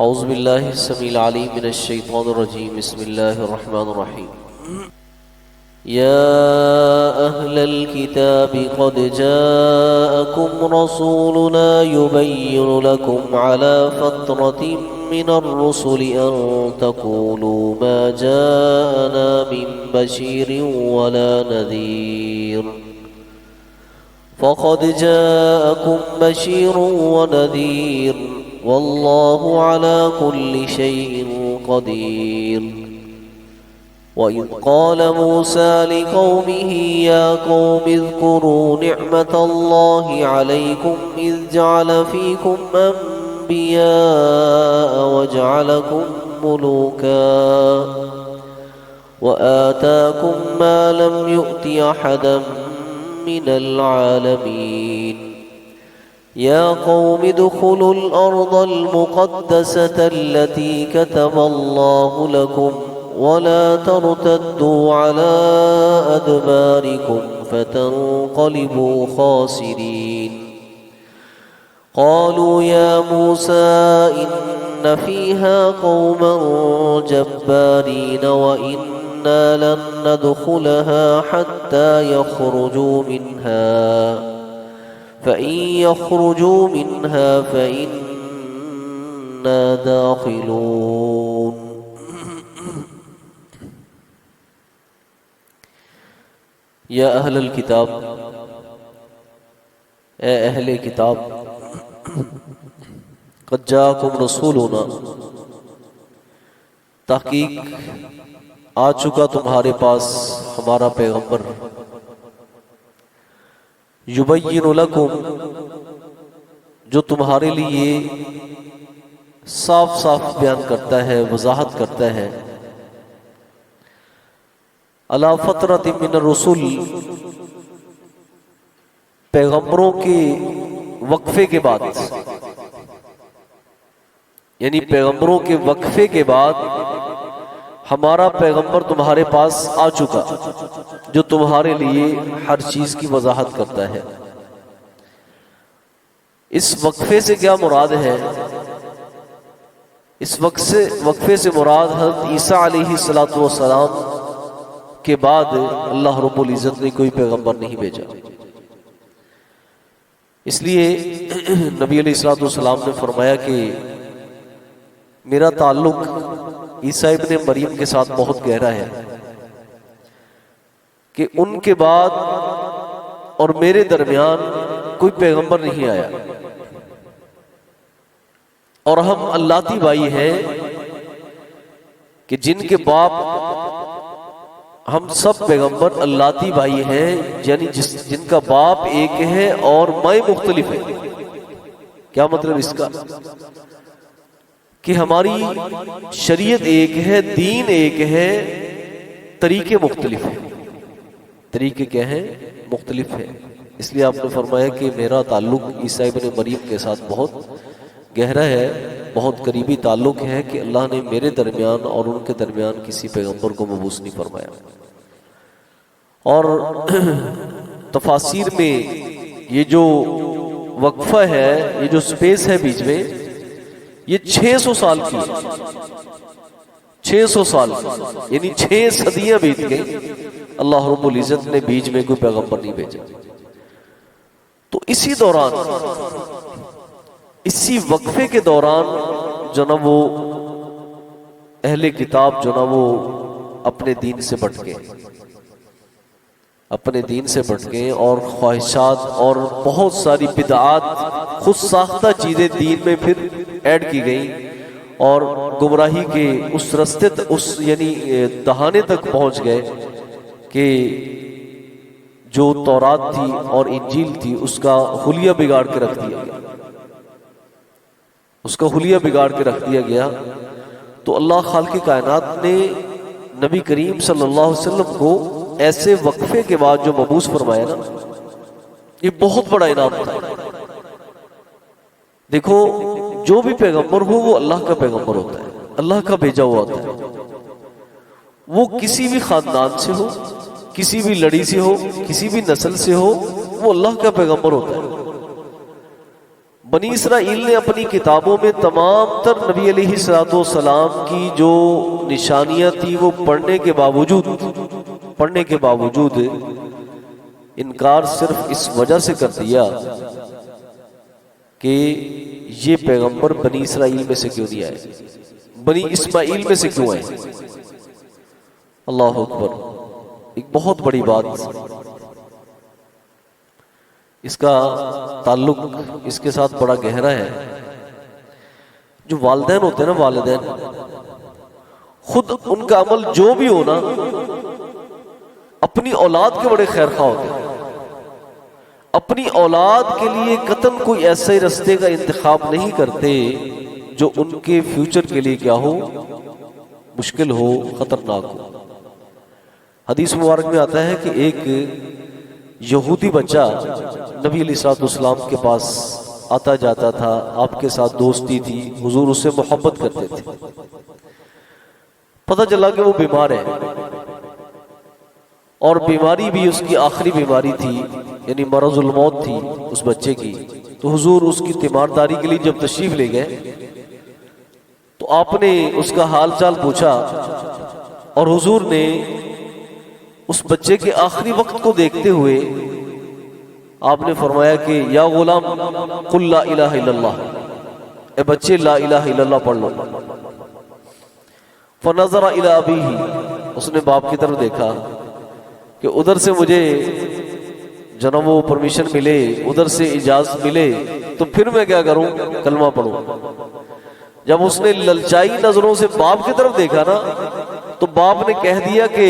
اعوذ باللہ السمیع العلیم من الشیطان الرجیم بسم اللہ الرحمن الرحیم یا اہل الكتاب قد جاءکم رسولنا یبین لکم علی فترة من الرسل ان تقولوا ما جاءنا من بشیر ولا نذیر فقد جاءكم بشير ونذير والله على كل شيء قدير وإذ قال موسى لقومه يا قوم اذكروا نعمة الله عليكم إذ جعل فيكم أنبياء وجعلكم ملوكا وآتاكم ما لم يؤت أحدا من العالمين يا قوم ادخلوا الأرض المقدسة التي كتب الله لكم ولا ترتدوا على أدباركم فتنقلبوا خاسرين قالوا يا موسى إن فيها قوما جبارين وإنا لن ندخلها حتى يخرجوا منها فإن يخرجوا منها فإنا داخلون یا اہل الکتاب، اے اہل کتاب، قد جاءکم رسولنا، تحقیق آ چکا تمہارے پاس ہمارا پیغمبر، یبین لکم، جو تمہارے لیے صاف صاف بیان کرتا ہے، وضاحت کرتا ہے، علی فترۃ من الرسل، پیغمبروں کے وقفے کے بعد، یعنی پیغمبروں کے وقفے کے بعد ہمارا پیغمبر تمہارے پاس آ چکا جو تمہارے لیے ہر چیز کی وضاحت کرتا ہے۔ اس وقفے سے کیا مراد ہے؟ اس وقفے سے مراد حضرت عیسیٰ علیہ السلام کے بعد اللہ رب العزت نے کوئی پیغمبر نہیں بھیجا۔ اس لیے نبی علیہ السلام نے فرمایا کہ میرا تعلق عیسیٰ ابن مریم کے ساتھ بہت گہرا ہے کہ ان کے بعد اور میرے درمیان کوئی پیغمبر نہیں آیا، اور ہم اللہتی بھائی ہیں کہ جن کے باپ، ہم سب پیغمبر اللہتی بھائی ہیں، یعنی جن کا باپ ایک ہے اور مائیں مختلف ہیں۔ کیا مطلب اس کا؟ کہ ہماری شریعت ایک ہے، دین ایک ہے، طریقے مختلف ہیں۔ طریقے کیا ہیں؟ مختلف ہیں۔ اس لیے آپ نے فرمایا کہ میرا تعلق عیسیٰ ابن مریم کے ساتھ بہت گہرا ہے، بہت قریبی تعلق ہے کہ اللہ نے میرے درمیان اور ان کے درمیان کسی پیغمبر کو مبعوث نہیں فرمایا۔ اور تفاسیر میں یہ جو وقفہ ہے، یہ جو سپیس ہے بیچ میں، یہ 600 سال کی، 600 سال، یعنی 6 صدیاں بیت گئی، اللہ رب العزت نے بیچ میں کوئی پیغمبر نہیں بھیجا۔ تو اسی دوران، اسی وقفے کے دوران جو نا وہ اہل کتاب جو نا وہ اپنے دین سے بٹ گئے، اپنے دین سے بٹ گئے، اور خواہشات اور بہت ساری بدعات، خود ساختہ چیزیں دین میں پھر ایڈ کی گئیں، اور گمراہی کے اس رستے یعنی دہانے تک پہنچ گئے کہ جو تورات تھی اور انجیل تھی اس کا حلیہ بگاڑ کے رکھ دیا گیا، اس کا حلیہ بگاڑ کے رکھ دیا گیا۔ تو اللہ خالق کائنات نے نبی کریم صلی اللہ علیہ وسلم کو ایسے وقفے کے بعد جو مبعوث فرمایا نا، یہ بہت بڑا انعام تھا۔ دیکھو، جو بھی پیغمبر ہو وہ اللہ کا پیغمبر ہوتا ہے، اللہ کا بھیجا ہوا ہوتا ہے۔ وہ کسی بھی خاندان سے ہو، کسی بھی لڑی سے ہو، کسی بھی نسل سے ہو، وہ اللہ کا پیغمبر ہوتا ہے۔ بنی اسرائیل نے اپنی کتابوں میں تمام تر نبی علیہ الصلوۃ والسلام کی جو نشانیاں تھی وہ پڑھنے کے باوجود انکار صرف اس وجہ سے کر دیا کہ یہ پیغمبر بنی اسرائیل میں سے کیوں نہیں آئے، بنی اسماعیل میں سے کیوں آئے۔ اللہ اکبر، ایک بہت بڑی بات، اس کا تعلق اس کے ساتھ بڑا گہرا ہے۔ جو والدین ہوتے ہیں نا، والدین خود ان کا عمل جو بھی ہونا اپنی اولاد کے بڑے خیر خواہ ہوتے ہیں، اپنی اولاد کے لیے قطعاً کوئی ایسے رستے کا انتخاب نہیں کرتے جو ان کے فیوچر کے لیے کیا ہو، مشکل ہو، خطرناک ہو۔ حدیث مبارک میں آتا ہے کہ ایک یہودی بچہ نبی علیہ الصلوۃ والسلام کے پاس آتا جاتا تھا، آپ کے ساتھ دوستی تھی، حضور اس سے محبت کرتے تھے۔ پتہ چلا کہ وہ بیمار ہے، اور بیماری بھی اس کی آخری بیماری تھی، یعنی مرض الموت تھی اس بچے کی۔ تو حضور اس کی تیمارداری کے لیے جب تشریف لے گئے تو آپ نے اس کا حال چال پوچھا، اور حضور نے اس بچے کے آخری وقت کو دیکھتے ہوئے آپ نے فرمایا کہ یا غلام قل لا الہ الا اللہ، اے بچے لا الہ الا اللہ پڑھ لو۔ فنظر الی ابیہ، اس نے باپ کی طرف دیکھا کہ ادھر سے مجھے جناب وہ پرمیشن ملے، ادھر سے اجازت ملے تو پھر میں کیا کروں، کلمہ پڑھوں۔ جب اس نے للچائی نظروں سے باپ کی طرف دیکھا نا تو باپ نے کہہ دیا کہ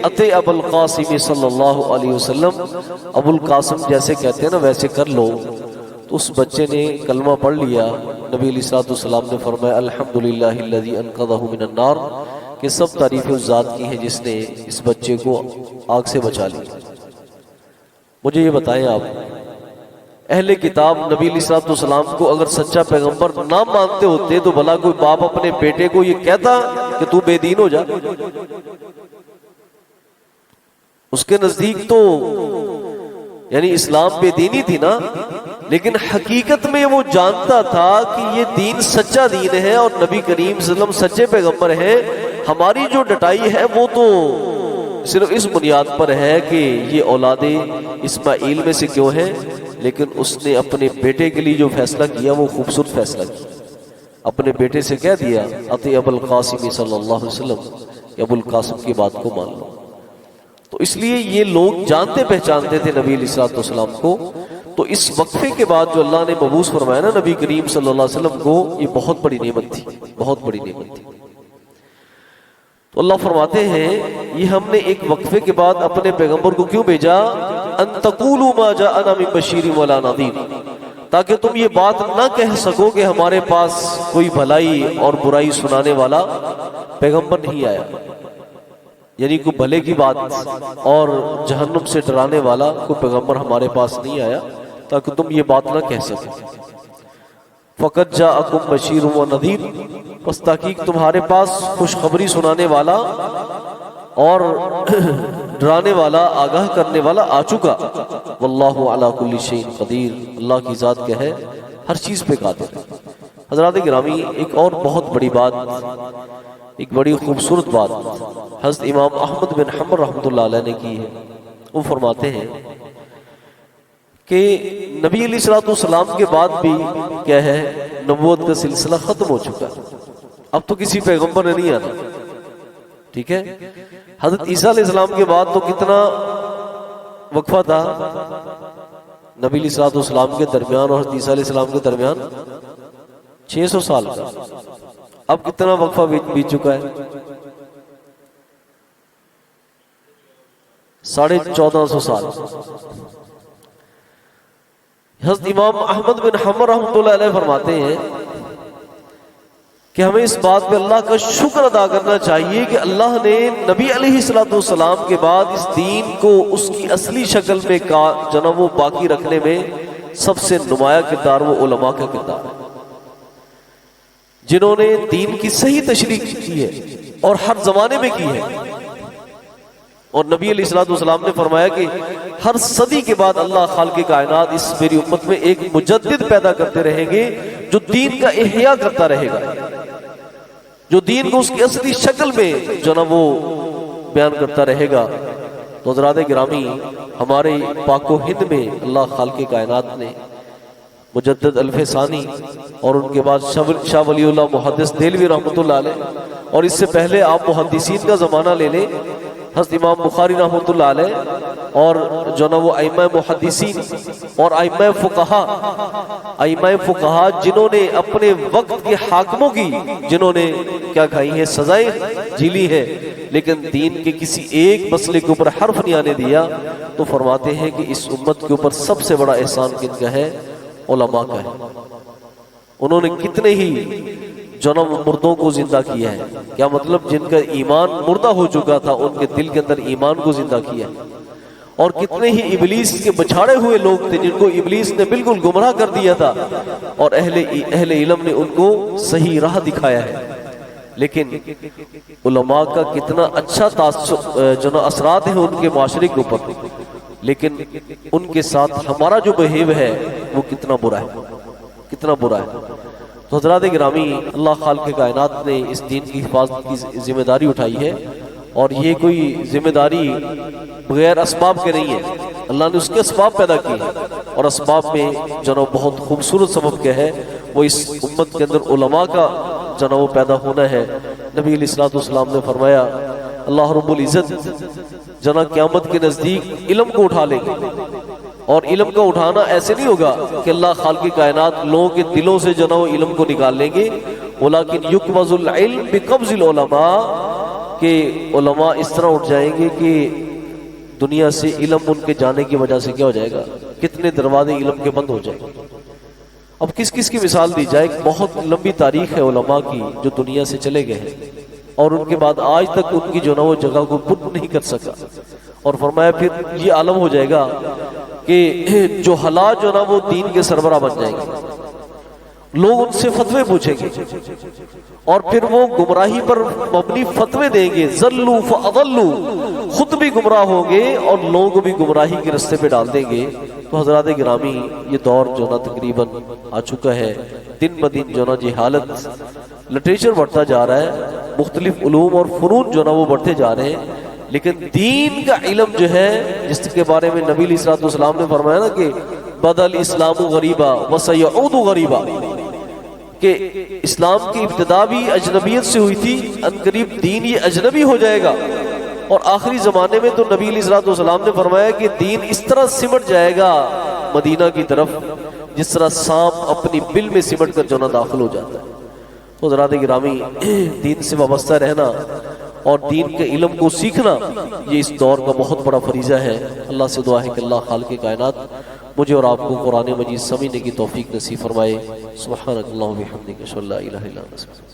اتے ابو القاسم صلی اللہ علیہ وسلم، ابو القاسم جیسے کہتے ہیں نا ویسے کر لو۔ تو اس بچے نے کلمہ پڑھ لیا۔ نبی علیہ الصلوۃ والسلام نے فرمایا الحمدللہ الذی انقذہ من النار، کہ سب تعریف اس ذات کی ہیں جس نے اس بچے کو آگ سے بچا لیا۔ مجھے یہ بتائیں آپ، اہل کتاب نبی علیہ الصلوۃ والسلام کو اگر سچا پیغمبر نہ مانتے ہوتے تو بھلا کوئی باپ اپنے بیٹے کو یہ کہتا کہ تو بے دین ہو جا؟ اس کے نزدیک تو یعنی اسلام بے دینی تھی نا، لیکن حقیقت میں وہ جانتا تھا کہ یہ دین سچا دین ہے اور نبی کریم صلی اللہ علیہ وسلم سچے پیغمبر ہیں۔ ہماری جو ڈٹائی ہے وہ تو صرف اس بنیاد پر ہے کہ یہ اولاد اسماعیل میں سے کیوں ہیں، لیکن اس نے اپنے بیٹے کے لیے جو فیصلہ کیا وہ خوبصورت فیصلہ کیا۔ اپنے بیٹے سے کہہ دیا اطیع ابو القاسم صلی اللہ علیہ وسلم، کہ ابو القاسم کی بات کو مان لو۔ تو اس لیے یہ لوگ جانتے پہچانتے تھے نبی علیہ الصلوۃ والسلام کو۔ تو اس وقفے کے بعد جو اللہ نے مبعوث فرمایا نا نبی کریم صلی اللہ علیہ وسلم کو، یہ بہت بڑی نعمت تھی، بہت بڑی نعمت تھی۔ تو اللہ فرماتے ہیں یہ ہم نے ایک وقفے کے بعد اپنے پیغمبر کو کیوں بھیجا، ان تقولوا ما جاءنا من بشیر ولا نذیر، تاکہ تم یہ بات نہ کہہ سکو کہ ہمارے پاس کوئی بھلائی اور برائی سنانے والا پیغمبر نہیں آیا، یعنی کوئی بھلے کی بات اور جہنم سے ڈرانے والا کوئی پیغمبر ہمارے پاس نہیں آیا تاکہ تم یہ بات نہ کہہ سکو۔ فقط جاءکم بشیر و نذیر، پس تحقیق تمہارے پاس خوشخبری سنانے والا اور ڈرانے والا، آگاہ کرنے والا آ چکا۔ واللہ علی کل شیء قدیر، اللہ کی ذات کیا ہے، ہر چیز پہ قادر ہے۔ حضرات گرامی، ایک اور بہت بڑی بات، ایک بڑی خوبصورت بات حضرت امام احمد بن حنبل رحمۃ اللہ علیہ نے کی ہے۔ وہ فرماتے ہیں کہ نبی علیہ الصلوۃ والسلام کے بعد بھی کیا ہے، نبوت کا سلسلہ ختم ہو چکا، اب تو کسی پیغمبر نے نہیں آنا، ٹھیک ہے۔ حضرت عیسیٰ علیہ السلام کے بعد تو کتنا وقفہ تھا نبی علیہ الصلوۃ والسلام کے درمیان اور حضرت عیسیٰ علیہ السلام کے درمیان، 600 سال کا۔ اب کتنا وقفہ بیت چکا ہے، 1450 سال۔ حضرت امام احمد بن حنبل رحمۃ اللہ علیہ فرماتے ہیں کہ ہمیں اس بات پہ اللہ کا شکر ادا کرنا چاہیے کہ اللہ نے نبی علیہ الصلوۃ والسلام کے بعد اس دین کو اس کی اصلی شکل میں جناب وہ باقی رکھنے میں سب سے نمایاں کردار وہ علماء کا کردار ہے، جنہوں نے دین کی صحیح تشریح کی ہے اور ہر زمانے میں کی ہے۔ اور نبی علیہ الصلوۃ والسلام نے فرمایا کہ ہر صدی کے بعد اللہ خالق کائنات اس میری امت میں ایک مجدد پیدا کرتے رہیں گے جو دین کا احیاء کرتا رہے گا، جو دین کو اس کی اصلی شکل میں جو نا وہ بیان کرتا رہے گا۔ تو حضرات گرامی، ہمارے پاک و ہند میں اللہ خالق کائنات نے مجدد الف ثانی اور ان کے بعد شاہ ولی اللہ محدث دہلوی رحمۃ اللہ علیہ، اور اس سے پہلے آپ محدثین کا زمانہ لے لیں، حضرت امام بخاری رحمۃ اللہ علیہ اور جو نا وہ ائمہ محدثین اور ائمہ فقہا جنہوں نے اپنے وقت کے حاکموں کی جنہوں نے کیا کھائی ہیں سزائیں جھیلی ہے، لیکن دین کے کسی ایک مسئلے کے اوپر حرف نہیں آنے دیا، تو فرماتے ہیں کہ اس امت کے اوپر سب سے بڑا احسان کن کا ہے؟ علماء کا ہے۔ انہوں نے کتنے ہی جنم مردوں کو زندہ کیا ہے، کیا مطلب جن کا ایمان مردہ ہو چکا تھا ان کے دل کے اندر ایمان کو زندہ کیا ہے، اور کتنے ہی ابلیس کے بچھاڑے ہوئے لوگ تھے جن کو ابلیس نے بالکل گمراہ کر دیا تھا، اور اہل علم نے ان کو صحیح راہ دکھایا ہے۔ لیکن علماء کا کتنا اچھا جو اثرات ہیں ان کے معاشرے کے اوپر، لیکن ان کے ساتھ ہمارا جو بہیو ہے وہ کتنا برا ہے، کتنا برا ہے۔ تو حضرات گرامی، اللہ خالق کائنات نے اس دین کی حفاظت کی ذمہ داری اٹھائی ہے، اور یہ کوئی ذمہ داری بغیر اسباب کے نہیں ہے، اللہ نے اس کے اسباب پیدا کی، اور اسباب میں جو بہت خوبصورت سبب کیا ہے وہ اس امت کے اندر علماء کا جو وہ پیدا ہونا ہے۔ نبی علیہ الصلوۃ والسلام نے فرمایا اللہ رب العزت جنا قیامت کے نزدیک علم کو اٹھا لیں گے، اور علم کا اٹھانا ایسے نہیں ہوگا کہ اللہ خالق کائنات لوگوں کے دلوں سے جو وہ علم کو نکال لیں گے، ولیکن یقبض العلم بقبض العلماء، کہ علماء اس طرح اٹھ جائیں گے کہ دنیا سے علم ان کے جانے کی وجہ سے کیا ہو جائے گا، کتنے دروازے علم کے بند ہو جائیں گے۔ اب کس کس کی مثال دی جائے؟ بہت لمبی تاریخ ہے علماء کی جو دنیا سے چلے گئے ہیں، اور ان کے بعد آج تک ان کی جو نا وہ جگہ کو پر نہیں کر سکا، اور فرمایا پھر یہ عالم ہو جائے گا کہ جو حالات جو نا وہ دین کے سربراہ بن جائیں گے، لوگ ان سے فتوے پوچھیں گے، اور پھر وہ گمراہی پر مبنی فتوے دیں گے، ضلوا فاضلوا، خود بھی گمراہ ہوں گے اور لوگوں کو بھی گمراہی کے رستے پہ ڈال دیں گے۔ تو حضرات گرامی، یہ دور جو نا تقریباً آ چکا ہے، دن بدن جو نا جہالت، لٹریچر بڑھتا جا رہا ہے، مختلف علوم اور فنون جو نا وہ بڑھتے جا رہے ہیں، لیکن دین کا علم جو ہے جس کے بارے میں نبی علیہ الصلوۃ والسلام نے فرمایا نا کہ بدل اسلام غریبا وسیعود غریبا، کہ اسلام کی ابتدا بھی اجنبیت سے ہوئی تھی، ان قریب دین یہ اجنبی ہو جائے گا، اور آخری زمانے میں تو نبی علیہ الصلوۃ والسلام نے فرمایا کہ دین اس طرح سمٹ جائے گا مدینہ کی طرف جس طرح سانپ اپنی بل میں سمٹ کر جو نا داخل ہو جاتا ہے۔ تو حضرات گرامی، دین سے وابستہ رہنا اور دین کے علم کو سیکھنا یہ اس دور کا بہت بڑا فریضہ ہے۔ اللہ سے دعا ہے کہ اللہ خالق کائنات مجھے اور آپ کو قرآن مجید سمجھنے کی توفیق نصیب فرمائے۔ سبحانک اللہم و بحمدک، اشہد ان لا الہ الا انت۔